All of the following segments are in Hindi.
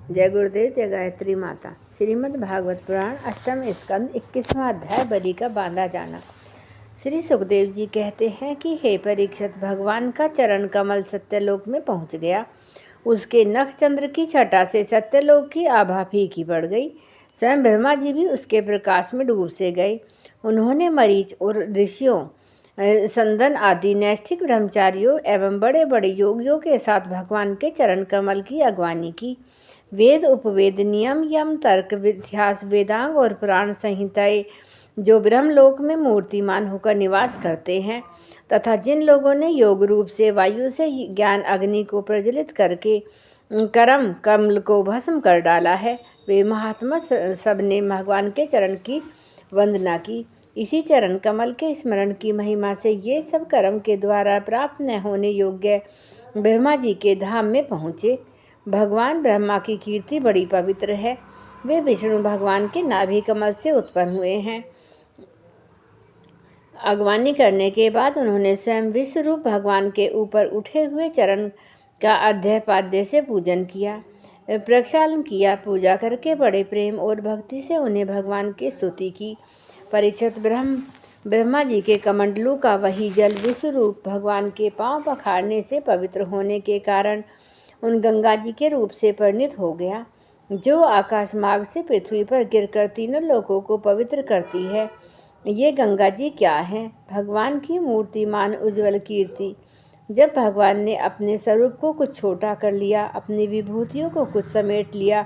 जय गुरुदेव, जय गायत्री माता। श्रीमद् भागवत पुराण अष्टम स्कंद 21वां अध्याय, बलि का बांधा जाना। श्री सुखदेव जी कहते हैं कि हे परीक्षित, भगवान का चरण कमल सत्यलोक में पहुंच गया। उसके नख चंद्र की छटा से सत्यलोक की आभा फीकी पड़ गई। स्वयं ब्रह्मा जी भी उसके प्रकाश में डूब से गए। उन्होंने मरीच और ऋषियों, संदन आदि नैष्ठिक ब्रह्मचारियों एवं बड़े बड़े योगियों के साथ भगवान के चरण कमल की अगवानी की। वेद, उपवेद, नियम, यम, तर्क, इतिहास, वेदांग और पुराण संहिताएं जो ब्रह्मलोक में मूर्तिमान होकर निवास करते हैं तथा जिन लोगों ने योग रूप से वायु से ज्ञान अग्नि को प्रज्वलित करके कर्म कमल को भस्म कर डाला है, वे महात्मा सबने भगवान के चरण की वंदना की। इसी चरण कमल के स्मरण की महिमा से ये सब कर्म के द्वारा प्राप्त न होने योग्य ब्रह्मा जी के धाम में पहुँचे। भगवान ब्रह्मा की कीर्ति बड़ी पवित्र है। वे विष्णु भगवान के नाभि कमल से उत्पन्न हुए हैं। अगवानी करने के बाद उन्होंने स्वयं विश्वरूप भगवान के ऊपर उठे हुए चरण का अर्घ्यपाद्य से पूजन किया, प्रक्षालन किया। पूजा करके बड़े प्रेम और भक्ति से उन्हें भगवान की स्तुति की। परीक्षित, ब्रह्मा जी के कमंडलू का वही जल विश्वरूप भगवान के पांव पखारने से पवित्र होने के कारण उन गंगा जी के रूप से परिणित हो गया, जो आकाश मार्ग से पृथ्वी पर गिरकर तीनों लोकों को पवित्र करती है। ये गंगा जी क्या है? भगवान की मूर्तिमान उज्ज्वल कीर्ति। जब भगवान ने अपने स्वरूप को कुछ छोटा कर लिया, अपनी विभूतियों को कुछ समेट लिया,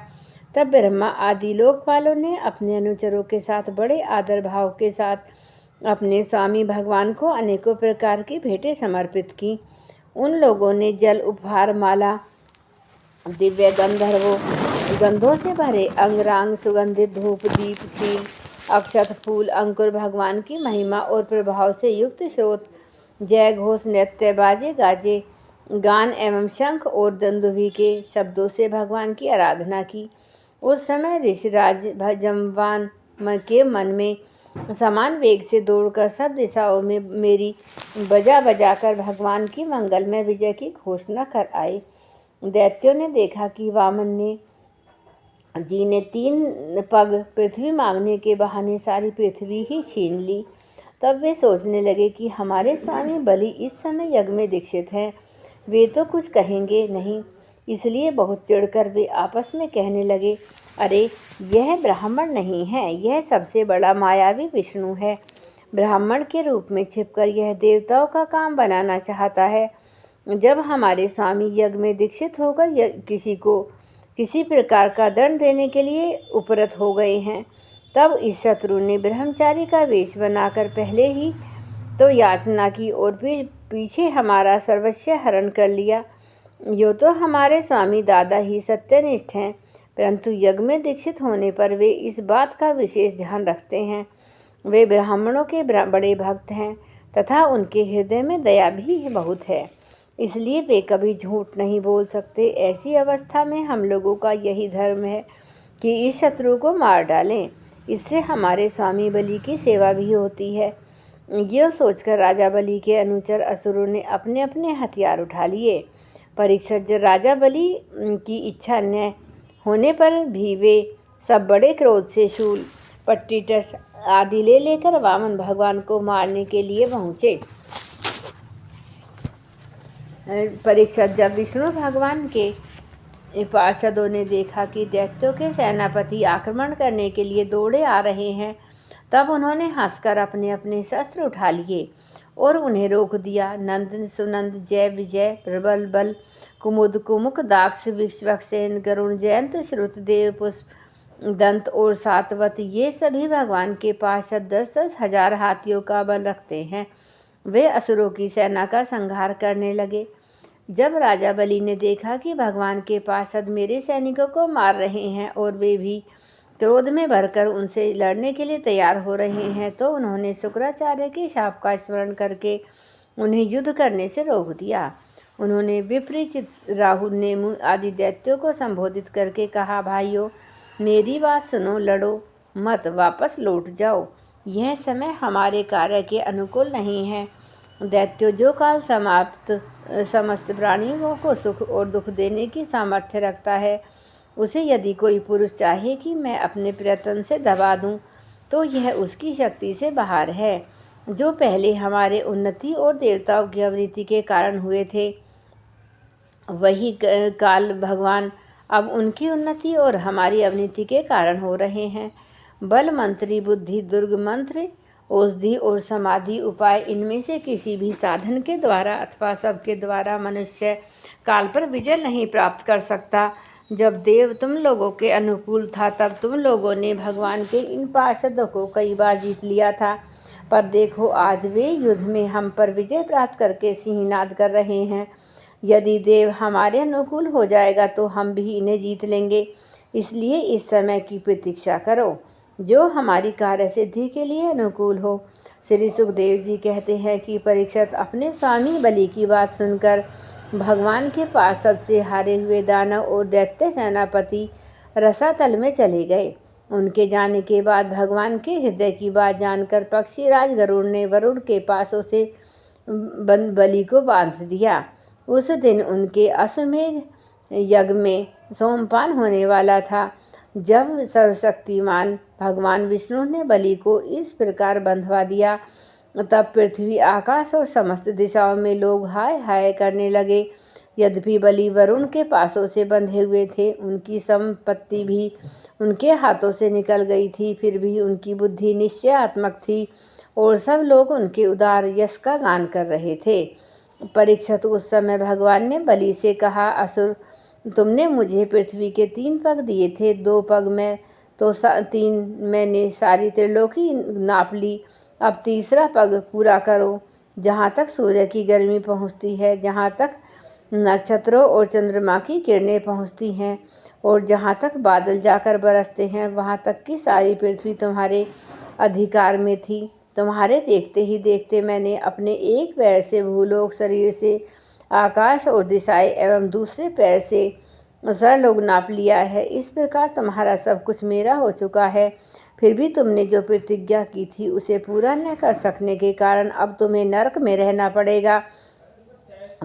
तब ब्रह्मा आदि लोकपालों ने अपने अनुचरों के साथ बड़े आदर भाव के साथ अपने स्वामी भगवान को अनेकों प्रकार की भेंटें समर्पित की। उन लोगों ने जल, उपहार, माला, दिव्य गंधों से भरे अंगरांग, सुगंधित धूप, दीप, खील, अक्षत, फूल, अंकुर, भगवान की महिमा और प्रभाव से युक्त स्रोत, जय घोष, नृत्य, बाजे गाजे, गान एवं शंख और दुंदुभि के शब्दों से भगवान की आराधना की। उस समय ऋषिराज जमवान के मन में समान वेग से दौड़कर सब दिशाओं में मेरी बजा बजाकर भगवान की मंगलमय विजय की घोषणा कर आए। दैत्यों ने देखा कि वामन जी ने 3 पग पृथ्वी मांगने के बहाने सारी पृथ्वी ही छीन ली। तब वे सोचने लगे कि हमारे स्वामी बलि इस समय यज्ञ में दीक्षित हैं, वे तो कुछ कहेंगे नहीं। इसलिए बहुत चिढ़कर वे आपस में कहने लगे, अरे यह ब्राह्मण नहीं है, यह सबसे बड़ा मायावी विष्णु है। ब्राह्मण के रूप में छिपकर यह देवताओं का काम बनाना चाहता है। जब हमारे स्वामी यज्ञ में दीक्षित होकर किसी को किसी प्रकार का दंड देने के लिए उपरत हो गए हैं, तब इस शत्रु ने ब्रह्मचारी का वेश बनाकर पहले ही तो याचना की और फिर पीछे हमारा सर्वस्व हरण कर लिया। यो तो हमारे स्वामी दादा ही सत्यनिष्ठ हैं, परंतु यज्ञ में दीक्षित होने पर वे इस बात का विशेष ध्यान रखते हैं। वे ब्राह्मणों के बड़े भक्त हैं तथा उनके हृदय में दया भी बहुत है, इसलिए वे कभी झूठ नहीं बोल सकते। ऐसी अवस्था में हम लोगों का यही धर्म है कि इस शत्रु को मार डालें, इससे हमारे स्वामी बलि की सेवा भी होती है। यह सोचकर राजा बलि के अनुचर असुरों ने अपने अपने हथियार उठा लिए। परीक्षित, राजा बलि की इच्छा न होने पर भी वे सब बड़े क्रोध से शूल, पट्टिटस आदि ले लेकर वामन भगवान को मारने के लिए पहुँचे। परीक्षित, जब विष्णु भगवान के पार्षदों ने देखा कि दैत्यों के सेनापति आक्रमण करने के लिए दौड़े आ रहे हैं, तब उन्होंने हंसकर अपने अपने शस्त्र उठा लिए और उन्हें रोक दिया। नंद, सुनंद, जय, विजय, प्रबल, बल, कुमुद, कुमुक, दाक्ष, विश्वक्सेन, गरुण, जयंत, श्रुतदेव, पुष्प, दंत और सातवत, ये सभी भगवान के पार्षद 10-10 हजार हाथियों का बल रखते हैं। वे असुरों की सेना का संहार करने लगे। जब राजा बलि ने देखा कि भगवान के पार्षद मेरे सैनिकों को मार रहे हैं और वे भी क्रोध में भरकर उनसे लड़ने के लिए तैयार हो रहे हैं, तो उन्होंने शुक्राचार्य के शाप का स्मरण करके उन्हें युद्ध करने से रोक दिया। उन्होंने विपरीचित, राहु, नेमु आदि दैत्यों को संबोधित करके कहा, भाइयों मेरी बात सुनो, लड़ो मत, वापस लौट जाओ। यह समय हमारे कार्य के अनुकूल नहीं है। दैत्यों, जो काल समस्त प्राणियों को सुख और दुख देने की सामर्थ्य रखता है, उसे यदि कोई पुरुष चाहे कि मैं अपने प्रयत्न से दबा दूं, तो यह उसकी शक्ति से बाहर है। जो पहले हमारे उन्नति और देवताओं की अवनीति के कारण हुए थे, वही काल भगवान अब उनकी उन्नति और हमारी अवनीति के कारण हो रहे हैं। बल मंत्री, बुद्धि, दुर्ग मंत्र, औषधि और समाधि उपाय, इनमें से किसी भी साधन के द्वारा अथवा सबके द्वारा मनुष्य काल पर विजय नहीं प्राप्त कर सकता। जब देव तुम लोगों के अनुकूल था, तब तुम लोगों ने भगवान के इन पार्षदों को कई बार जीत लिया था, पर देखो आज वे युद्ध में हम पर विजय प्राप्त करके सिंहनाद कर रहे हैं। यदि देव हमारे अनुकूल हो जाएगा तो हम भी इन्हें जीत लेंगे। इसलिए इस समय की प्रतीक्षा करो जो हमारी कार्य सिद्धि के लिए अनुकूल हो। श्री सुखदेव जी कहते हैं कि परीक्षित अपने स्वामी बलि की बात सुनकर भगवान के पार्षद से हारे हुए दानव और दैत्य सेनापति रसातल में चले गए। उनके जाने के बाद भगवान के हृदय की बात जानकर पक्षीराज गरुड़ ने वरुण के पासों से बलि को बांध दिया। उस दिन उनके अश्वमेध यज्ञ में सोमपान होने वाला था। जब सर्वशक्तिमान भगवान विष्णु ने बलि को इस प्रकार बंधवा दिया, तब पृथ्वी, आकाश और समस्त दिशाओं में लोग हाय हाय करने लगे। यद्यपि बलि वरुण के पासों से बंधे हुए थे, उनकी संपत्ति भी उनके हाथों से निकल गई थी, फिर भी उनकी बुद्धि निश्चयात्मक थी और सब लोग उनके उदार यश का गान कर रहे थे। परीक्षित, उस समय भगवान ने बलि से कहा, असुर, तुमने मुझे पृथ्वी के 3 पग दिए थे, 2 पग में तो 3 मैंने सारी त्रिलोकी नाप ली। अब तीसरा पग पूरा करो। जहाँ तक सूर्य की गर्मी पहुँचती है, जहाँ तक नक्षत्रों और चंद्रमा की किरणें पहुँचती हैं और जहाँ तक बादल जाकर बरसते हैं, वहाँ तक की सारी पृथ्वी तुम्हारे अधिकार में थी। तुम्हारे देखते ही देखते मैंने अपने एक पैर से भूलोक, शरीर से आकाश और दिशाएं एवं दूसरे पैर से सरलोक नाप लिया है। इस प्रकार तुम्हारा सब कुछ मेरा हो चुका है। फिर भी तुमने जो प्रतिज्ञा की थी उसे पूरा न कर सकने के कारण अब तुम्हें नरक में रहना पड़ेगा।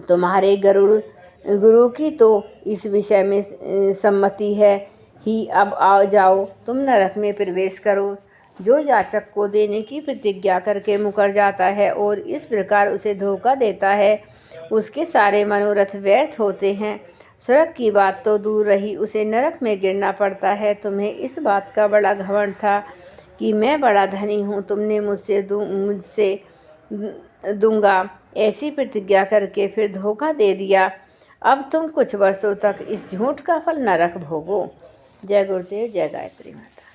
तुम्हारे गुरु की तो इस विषय में सम्मति है ही। अब आओ, जाओ, तुम नरक में प्रवेश करो। जो याचक को देने की प्रतिज्ञा करके मुकर जाता है और इस प्रकार उसे धोखा देता है, उसके सारे मनोरथ व्यर्थ होते हैं। स्वर्ग की बात तो दूर रही, उसे नरक में गिरना पड़ता है। तुम्हें इस बात का बड़ा घमंड था कि मैं बड़ा धनी हूँ, तुमने मुझसे दूंगा ऐसी प्रतिज्ञा करके फिर धोखा दे दिया। अब तुम कुछ वर्षों तक इस झूठ का फल नरक भोगो। जय गुरुदेव, जय गायत्री माता।